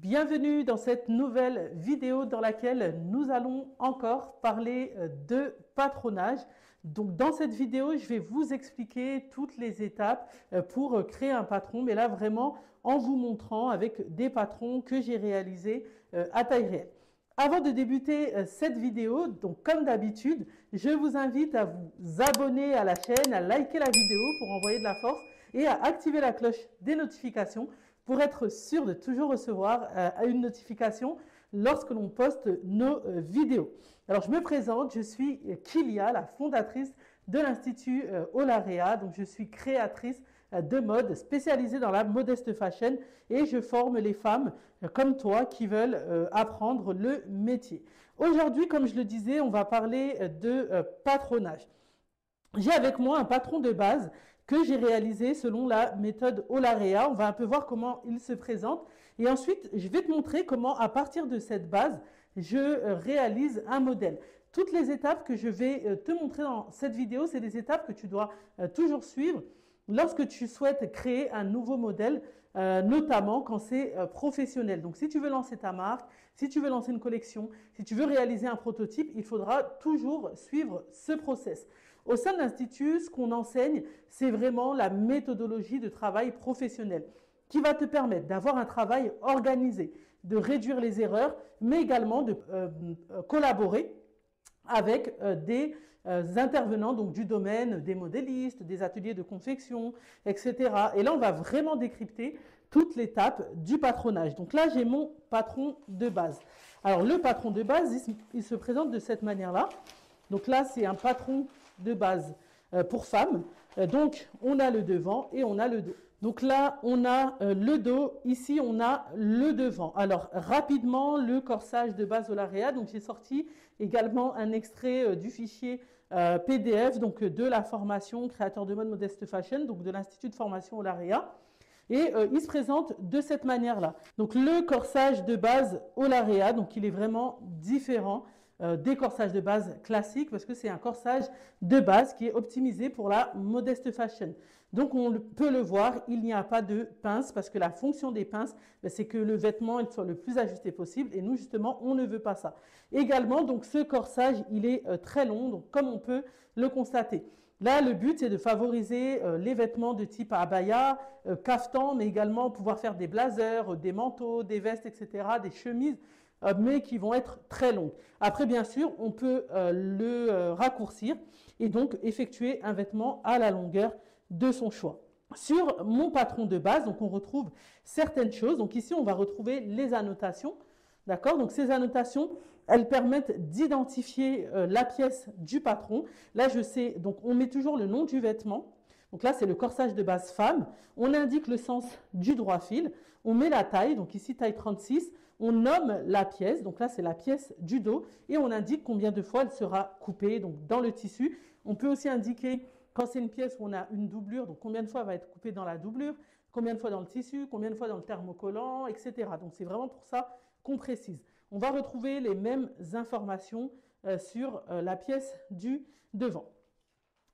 Bienvenue dans cette nouvelle vidéo dans laquelle nous allons encore parler de patronage. Donc dans cette vidéo, je vais vous expliquer toutes les étapes pour créer un patron, mais là vraiment en vous montrant avec des patrons que j'ai réalisés à taille réelle. Avant de débuter cette vidéo, donc comme d'habitude, je vous invite à vous abonner à la chaîne, à liker la vidéo pour envoyer de la force et à activer la cloche des notifications pour être sûr de toujours recevoir une notification lorsque l'on poste nos vidéos. Alors, je me présente, je suis Kilia, la fondatrice de l'Institut Olarea. Donc, je suis créatrice de mode spécialisée dans la modeste fashion et je forme les femmes comme toi qui veulent apprendre le métier. Aujourd'hui, comme je le disais, on va parler de patronage. J'ai avec moi un patron de base que j'ai réalisé selon la méthode Olarea. On va un peu voir comment il se présente. Et ensuite, je vais te montrer comment, à partir de cette base, je réalise un modèle. Toutes les étapes que je vais te montrer dans cette vidéo, c'est des étapes que tu dois toujours suivre lorsque tu souhaites créer un nouveau modèle, notamment quand c'est professionnel. Donc, si tu veux lancer ta marque, si tu veux lancer une collection, si tu veux réaliser un prototype, il faudra toujours suivre ce process. Au sein de l'Institut, ce qu'on enseigne, c'est vraiment la méthodologie de travail professionnel qui va te permettre d'avoir un travail organisé, de réduire les erreurs, mais également de collaborer avec des intervenants donc, du domaine, des modélistes, des ateliers de confection, etc. Et là, on va vraiment décrypter toute l'étape du patronage. Donc là, j'ai mon patron de base. Alors, le patron de base, il se présente de cette manière-là. Donc là, c'est un patron de base pour femmes. Donc, on a le devant et on a le dos. Donc là, on a le dos. Ici, on a le devant. Alors, rapidement, le corsage de base Olarea. Donc, j'ai sorti également un extrait du fichier PDF donc, de la formation créateur de mode modeste fashion, donc de l'Institut de formation Olarea. Et il se présente de cette manière-là. Donc, le corsage de base Olarea, donc il est vraiment différent des corsages de base classiques parce que c'est un corsage de base qui est optimisé pour la modeste fashion. Donc on peut le voir, il n'y a pas de pince parce que la fonction des pinces, c'est que le vêtement il soit le plus ajusté possible et nous justement on ne veut pas ça. Également donc ce corsage il est très long donc comme on peut le constater. Là, le but, c'est de favoriser les vêtements de type abaya, caftan, mais également pouvoir faire des blazers, des manteaux, des vestes, etc., des chemises, mais qui vont être très longues. Après, bien sûr, on peut le raccourcir et donc effectuer un vêtement à la longueur de son choix. Sur mon patron de base, donc on retrouve certaines choses. Donc ici, on va retrouver les annotations. D'accord? Donc ces annotations, elles permettent d'identifier la pièce du patron. Là, je sais, donc on met toujours le nom du vêtement. Donc là, c'est le corsage de base femme. On indique le sens du droit fil. On met la taille, donc ici taille 36. On nomme la pièce, donc là, c'est la pièce du dos. Et on indique combien de fois elle sera coupée donc dans le tissu. On peut aussi indiquer, quand c'est une pièce où on a une doublure, donc combien de fois elle va être coupée dans la doublure, combien de fois dans le tissu, combien de fois dans le thermocollant, etc. Donc c'est vraiment pour ça qu'on précise. On va retrouver les mêmes informations sur la pièce du devant.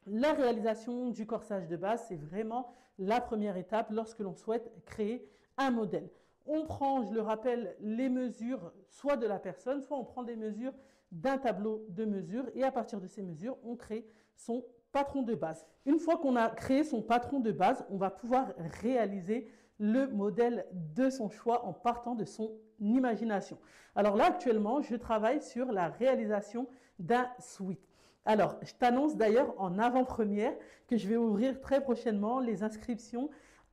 La réalisation du corsage de base, c'est vraiment la première étape lorsque l'on souhaite créer un modèle. On prend, je le rappelle, les mesures soit de la personne, soit on prend des mesures d'un tableau de mesures et à partir de ces mesures, on crée son patron de base. Une fois qu'on a créé son patron de base, on va pouvoir réaliser le modèle de son choix en partant de son imagination. Alors là, actuellement, je travaille sur la réalisation d'un sweat. Alors, je t'annonce d'ailleurs en avant-première que je vais ouvrir très prochainement les inscriptions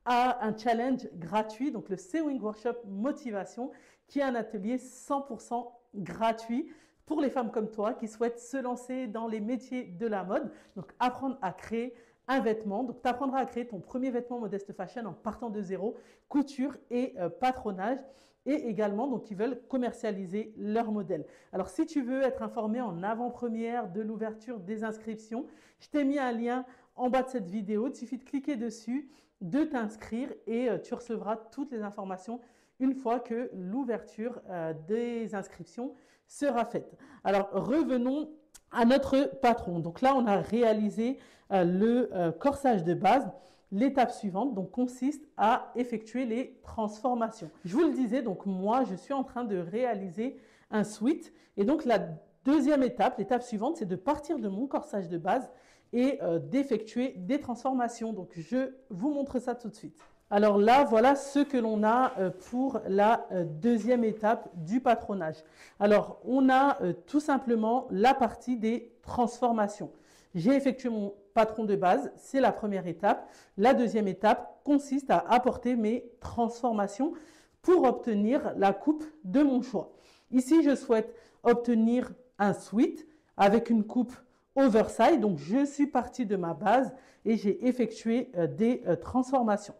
à un challenge gratuit, donc le Sewing Workshop Motivation, qui est un atelier 100% gratuit pour les femmes comme toi qui souhaitent se lancer dans les métiers de la mode, donc apprendre à créer un vêtement. Donc, tu apprendras à créer ton premier vêtement modeste fashion en partant de zéro, couture et patronage. Et également, donc, ils veulent commercialiser leur modèle. Alors, si tu veux être informé en avant-première de l'ouverture des inscriptions, je t'ai mis un lien en bas de cette vidéo. Il suffit de cliquer dessus, de t'inscrire et tu recevras toutes les informations une fois que l'ouverture des inscriptions sera faite. Alors, revenons à notre patron. Donc là, on a réalisé le corsage de base. l'étape suivante donc, consiste à effectuer les transformations. Je vous le disais, donc moi, je suis en train de réaliser un sweat. Et donc, la deuxième étape, l'étape suivante, c'est de partir de mon corsage de base et d'effectuer des transformations. Donc, je vous montre ça tout de suite. Alors là, voilà ce que l'on a pour la deuxième étape du patronage. Alors, on a tout simplement la partie des transformations. J'ai effectué mon patron de base, c'est la première étape. La deuxième étape consiste à apporter mes transformations pour obtenir la coupe de mon choix. Ici, je souhaite obtenir un sweat avec une coupe oversize. Donc, je suis parti de ma base et j'ai effectué des transformations.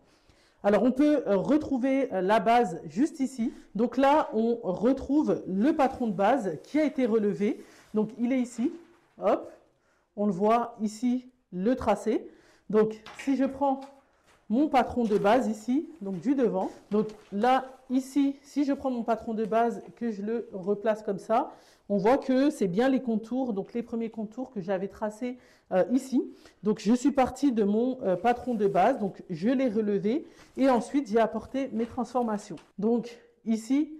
Alors, on peut retrouver la base juste ici. Donc là, on retrouve le patron de base qui a été relevé. Donc, il est ici. Hop, on le voit ici, le tracé. Donc, si je prends mon patron de base ici, donc du devant. Donc là, ici, si je prends mon patron de base, que je le replace comme ça, on voit que c'est bien les contours, donc les premiers contours que j'avais tracés ici. Donc je suis parti de mon patron de base, donc je l'ai relevé et ensuite j'ai apporté mes transformations. Donc ici,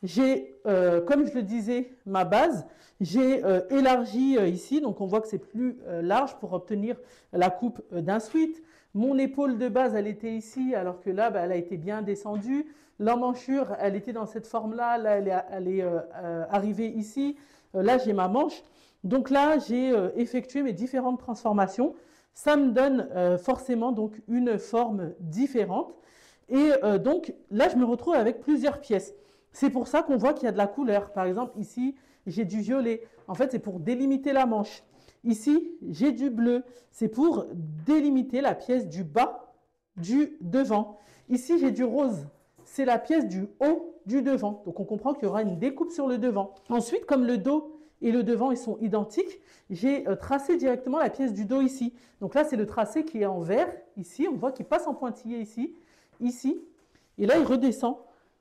j'ai, comme je le disais, ma base, j'ai élargi ici, donc on voit que c'est plus large pour obtenir la coupe d'un sweat. Mon épaule de base, elle était ici, alors que là, elle a été bien descendue. L'emmanchure, elle était dans cette forme-là. Là, elle est arrivée ici. Là, j'ai ma manche. Donc là, j'ai effectué mes différentes transformations. Ça me donne forcément donc une forme différente. Et donc là, je me retrouve avec plusieurs pièces. C'est pour ça qu'on voit qu'il y a de la couleur. Par exemple, ici, j'ai du violet. En fait, c'est pour délimiter la manche. Ici, j'ai du bleu. C'est pour délimiter la pièce du bas du devant. Ici, j'ai du rose. C'est la pièce du haut du devant. Donc, on comprend qu'il y aura une découpe sur le devant. Ensuite, comme le dos et le devant, ils sont identiques, j'ai tracé directement la pièce du dos ici. Donc là, c'est le tracé qui est en vert. Ici, on voit qu'il passe en pointillé ici, ici. Et là, il redescend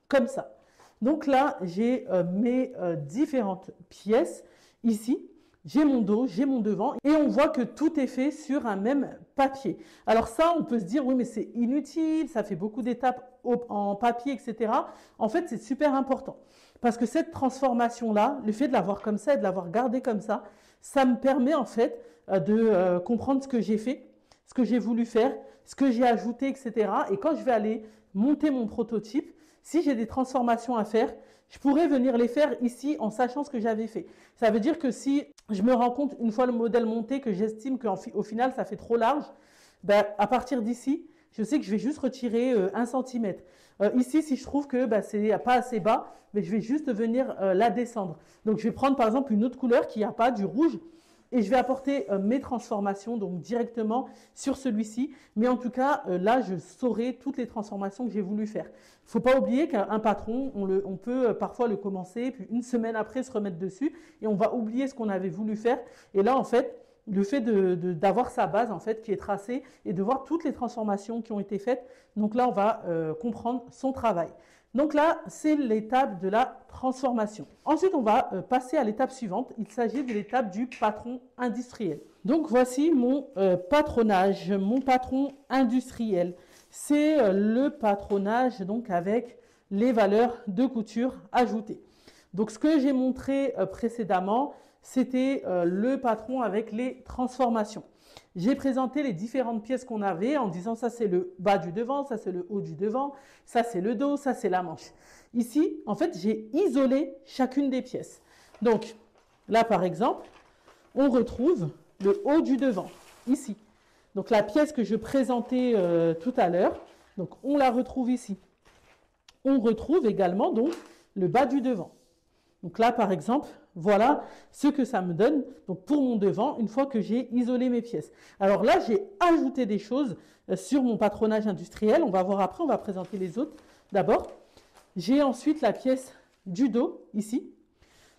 comme ça. Donc là, j'ai mes différentes pièces ici. J'ai mon dos, j'ai mon devant et on voit que tout est fait sur un même papier. Alors ça, on peut se dire, oui, mais c'est inutile, ça fait beaucoup d'étapes en papier, etc. En fait, c'est super important parce que cette transformation-là, le fait de l'avoir comme ça et de l'avoir gardé comme ça me permet en fait de comprendre ce que j'ai fait, ce que j'ai voulu faire, ce que j'ai ajouté, etc. Et quand je vais aller monter mon prototype, si j'ai des transformations à faire, je pourrais venir les faire ici en sachant ce que j'avais fait. Ça veut dire que si je me rends compte, une fois le modèle monté, que j'estime qu'au final, ça fait trop large, ben, à partir d'ici, je sais que je vais juste retirer 1 cm. Ici, si je trouve que c'est pas assez bas, mais je vais juste venir la descendre. Donc, je vais prendre par exemple une autre couleur qui n'a pas du rouge et je vais apporter mes transformations donc directement sur celui-ci. Mais en tout cas, là, je saurai toutes les transformations que j'ai voulu faire. Il ne faut pas oublier qu'un patron, on peut parfois le commencer, puis une semaine après se remettre dessus et on va oublier ce qu'on avait voulu faire. Et là, en fait, le fait d'avoir sa base en fait qui est tracée et de voir toutes les transformations qui ont été faites, donc là, on va comprendre son travail. Donc là, c'est l'étape de la transformation. Ensuite, on va passer à l'étape suivante. Il s'agit de l'étape du patron industriel. Donc, voici mon patronage, mon patron industriel. C'est le patronage donc avec les valeurs de couture ajoutées. Donc, ce que j'ai montré précédemment, c'était le patron avec les transformations. J'ai présenté les différentes pièces qu'on avait en disant ça c'est le bas du devant, ça c'est le haut du devant, ça c'est le dos, ça c'est la manche. Ici, en fait, j'ai isolé chacune des pièces. Donc là, par exemple, on retrouve le haut du devant, ici. Donc la pièce que je présentais tout à l'heure, donc on la retrouve ici. On retrouve également donc le bas du devant. Donc là, par exemple, voilà ce que ça me donne donc pour mon devant une fois que j'ai isolé mes pièces. Alors là, j'ai ajouté des choses sur mon patronage industriel. On va voir après, on va présenter les autres. D'abord, j'ai ensuite la pièce du dos, ici.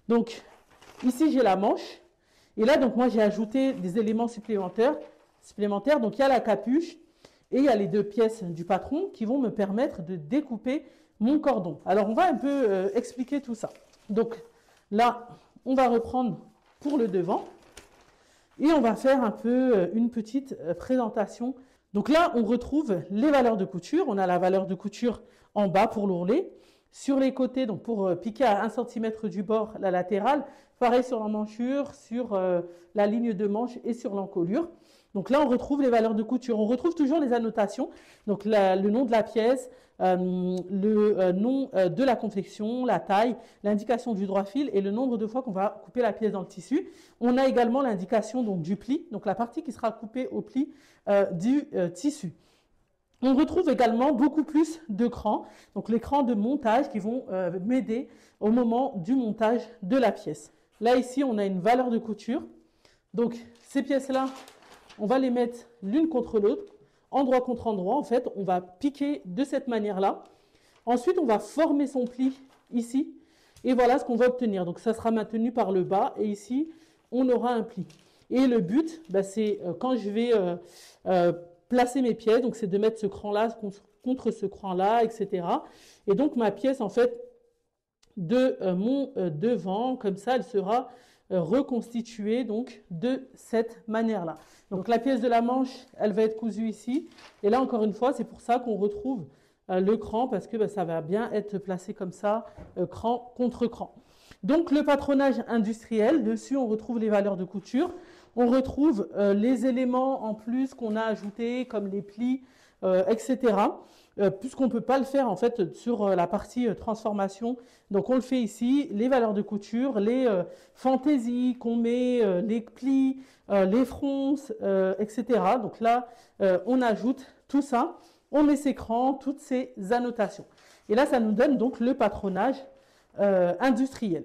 Donc, ici, j'ai la manche. Et là, donc moi, j'ai ajouté des éléments supplémentaires. Donc, il y a la capuche et il y a les deux pièces du patron qui vont me permettre de découper mon cordon. Alors, on va un peu expliquer tout ça. Donc là, on va reprendre pour le devant et on va faire un peu une petite présentation Donc là, on retrouve les valeurs de couture. On a la valeur de couture en bas pour l'ourlet. Sur les côtés, donc pour piquer à 1 cm du bord, la latérale. Pareil sur l'emmanchure, sur la ligne de manche et sur l'encolure. Donc là, on retrouve les valeurs de couture. On retrouve toujours les annotations. Donc le nom de la pièce, le nom de la confection, la taille, l'indication du droit fil et le nombre de fois qu'on va couper la pièce dans le tissu. On a également l'indication du pli, donc la partie qui sera coupée au pli du tissu. On retrouve également beaucoup plus de crans, donc les crans de montage qui vont m'aider au moment du montage de la pièce. Là, ici, on a une valeur de couture. Donc, ces pièces-là, on va les mettre l'une contre l'autre, endroit contre endroit. En fait, on va piquer de cette manière-là. Ensuite, on va former son pli ici. Et voilà ce qu'on va obtenir. Donc, ça sera maintenu par le bas. Et ici, on aura un pli. Et le but, c'est quand je vais placer mes pièces, donc c'est de mettre ce cran-là contre ce cran-là, etc. Et donc, ma pièce, en fait, de mon devant, comme ça, elle sera reconstituée donc de cette manière-là. Donc la pièce de la manche, elle va être cousue ici. Et là, encore une fois, c'est pour ça qu'on retrouve le cran, parce que ça va bien être placé comme ça, cran contre cran. Donc le patronage industriel, dessus on retrouve les valeurs de couture. On retrouve les éléments en plus qu'on a ajoutés, comme les plis, etc. Puisqu'on ne peut pas le faire en fait sur la partie transformation. Donc on le fait ici, les valeurs de couture, les fantaisies qu'on met, les plis, les fronces, etc. Donc là, on ajoute tout ça, on met ces crans, toutes ces annotations. Et là, ça nous donne donc le patronage industriel.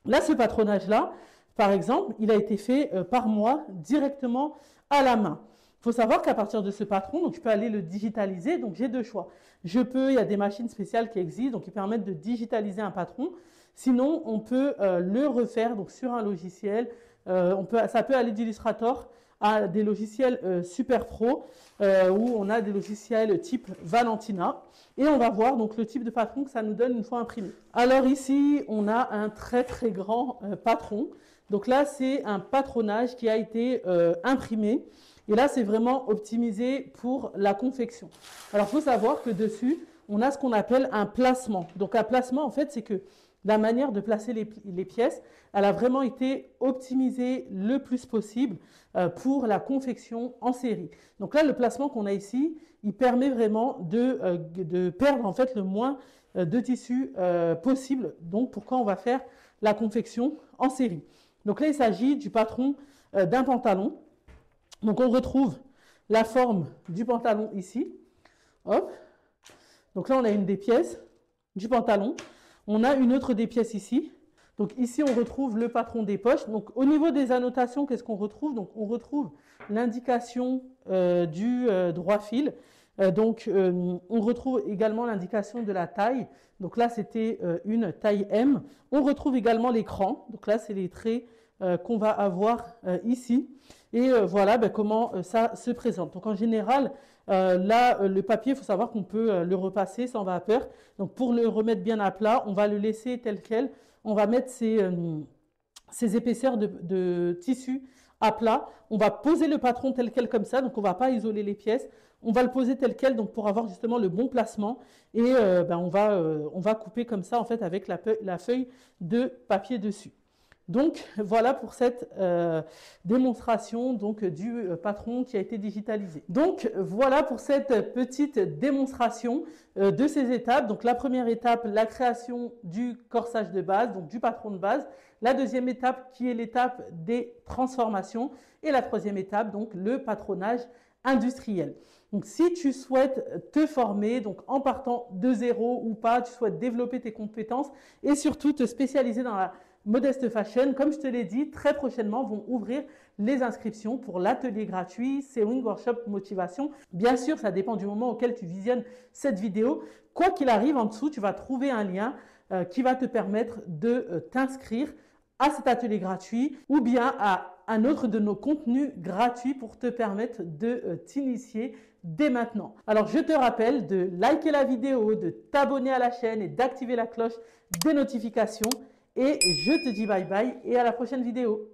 Là, ce patronage-là, par exemple, il a été fait par moi directement à la main. Il faut savoir qu'à partir de ce patron, donc je peux aller le digitaliser. Donc j'ai deux choix. Il y a des machines spéciales qui existent, donc qui permettent de digitaliser un patron. Sinon, on peut le refaire donc sur un logiciel. Ça peut aller d'Illustrator à des logiciels super pro, où on a des logiciels type Valentina. Et on va voir donc le type de patron que ça nous donne une fois imprimé. Alors ici, on a un très très grand patron. Donc là, c'est un patronage qui a été imprimé. Et là, c'est vraiment optimisé pour la confection. Alors, il faut savoir que dessus, on a ce qu'on appelle un placement. Donc, un placement, en fait, c'est que la manière de placer les pièces, elle a vraiment été optimisée le plus possible pour la confection en série. Donc là, le placement qu'on a ici, il permet vraiment de perdre en fait le moins de tissu possible. Donc, pourquoi on va faire la confection en série. Donc là, il s'agit du patron d'un pantalon. Donc, on retrouve la forme du pantalon ici. Hop. Donc là, on a une des pièces du pantalon. On a une autre des pièces ici. Donc ici, on retrouve le patron des poches. Donc au niveau des annotations, qu'est-ce qu'on retrouve? Donc on retrouve l'indication du droit fil. On retrouve également l'indication de la taille. Donc là, c'était une taille M. On retrouve également l'écran. Donc là, c'est les traits qu'on va avoir ici. Et voilà comment ça se présente. Donc en général, là, le papier, il faut savoir qu'on peut le repasser sans vapeur. Donc pour le remettre bien à plat, on va le laisser tel quel. On va mettre ces épaisseurs de tissu à plat. On va poser le patron tel quel comme ça. Donc on ne va pas isoler les pièces. On va le poser tel quel donc pour avoir justement le bon placement. Et on va couper comme ça en fait avec la feuille de papier dessus. Donc voilà pour cette démonstration donc, du patron qui a été digitalisé. Donc voilà pour cette petite démonstration de ces étapes. Donc la première étape, la création du corsage de base, donc du patron de base. La deuxième étape qui est l'étape des transformations. Et la troisième étape, donc le patronage industriel. Donc si tu souhaites te former, donc en partant de zéro ou pas, tu souhaites développer tes compétences et surtout te spécialiser dans la Modest Fashion, comme je te l'ai dit, très prochainement vont ouvrir les inscriptions pour l'atelier gratuit Sewing Workshop Motivation. Bien sûr, ça dépend du moment auquel tu visionnes cette vidéo. Quoi qu'il arrive, en dessous, tu vas trouver un lien qui va te permettre de t'inscrire à cet atelier gratuit ou bien à un autre de nos contenus gratuits pour te permettre de t'initier dès maintenant. Alors, je te rappelle de liker la vidéo, de t'abonner à la chaîne et d'activer la cloche des notifications. Et je te dis bye bye et à la prochaine vidéo.